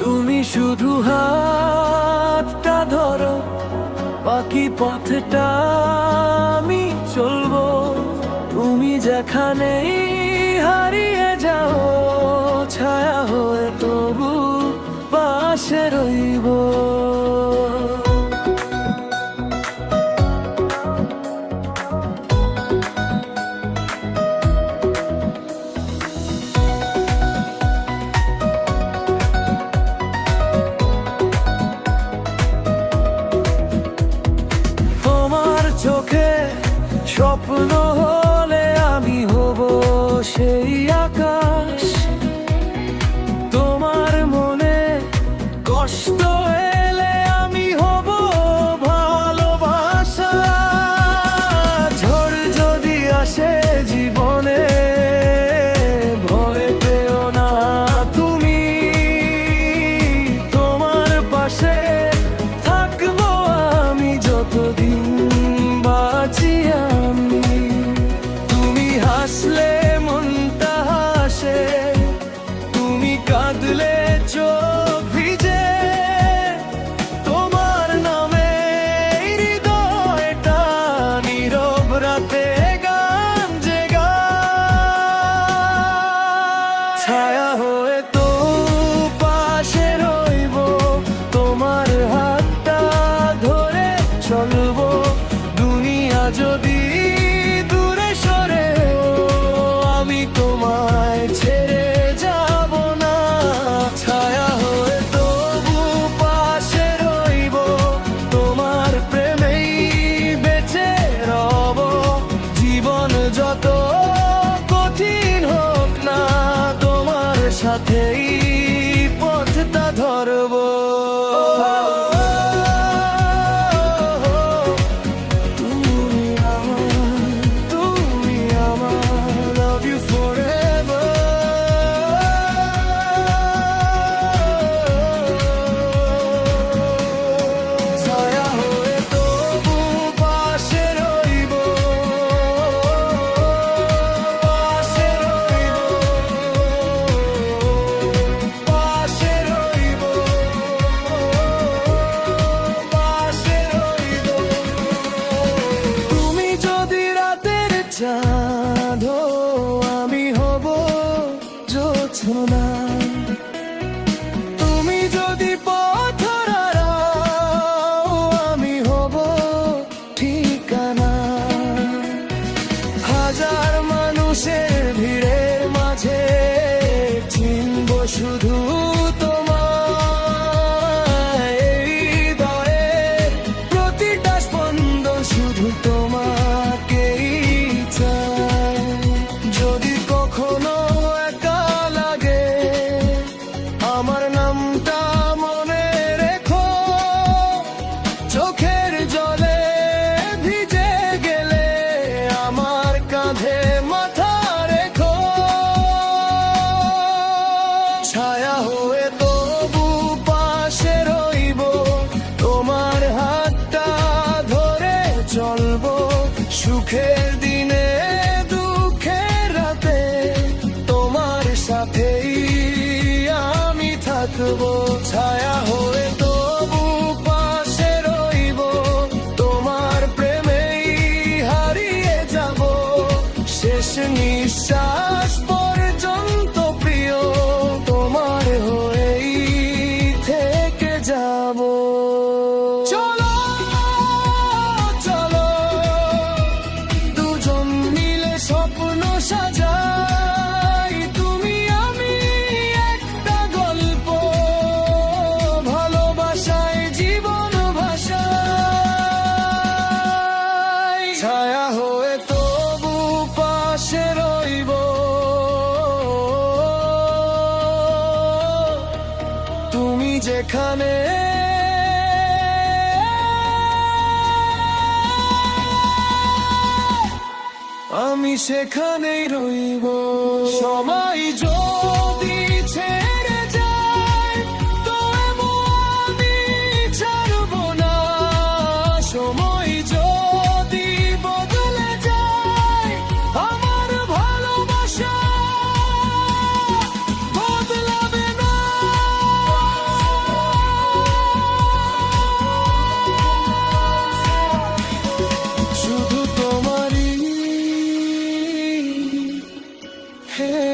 তুমি শুধু হাতটা ধরো, বাকি পথটা আমি চলবো। তুমি যেখানেই হারিয়ে যাও, ছায়া হয়ে তবু পাশে রইবো। চোখে স্বপ্ন হলে আমি হব সেই আকাশ। তোমার মনে কষ্ট এলে আমি হব ভালোবাসা। ঝড় যদি আসে জীবনে, ভয় পেও না তুমি, তোমার পাশে থাকবো আমি যতদিন বাঁচি আমি। তুমি হাসলে মনটা হাসে, তুমি কাঁদলে চোখ ভিজে। তোমার নামে হৃদয়টা নীরব রাতে গান জেগায়। ছায়া হয়ে তো পাশে রইব, তোমার হাতটা ধরে চলবো। যদি দূরে সরেও আমি তোমায় ছেড়ে যাব না। ছায়া হয়ে তবু পাশে রইব, তোমার প্রেমেই বেঁচে রব। জীবন যত কঠিন হোক না, তোমার সাথেই পথটা ধরবো। চাঁদ আমি হব জোছনা, তুমি যদি পথ হারাও আমি হব ঠিকানা। হাজার মানুষের ভিড়ের মাঝে চিনব শুধু তোমায়। হৃদয়ের প্রতিটা স্পন্দন শুধু তোমাকেই। যদি কখনো একা লাগে, আমার নামটা মনে রেখো। চোখের জলে ভিজে গেলে আমার কাঁধে মাথা রেখো। ছায়া হয়ে তবু পাশে রইব, তোমার হাতটা ধরে চলবো। সুখের দিনে দুঃখের রাতে তোমার সাথেই আমি থাকবো। ছায়া হয়ে তবু পাশে রইব, তোমার প্রেমেই হারিয়ে যাব। শেষ নিঃশ্বাস পর্যন্ত প্রিয়, তোমার হয়েই থেকে যাব। স্বপ্ন সাজাই তুমি আমি একটা গল্প, ভালোবাসায় জীবন ভাষায়। ছায়া হয়ে তবু পাশে রইব, তুমি যেখানে আমি সেখানেই রইব। সময় যদি হে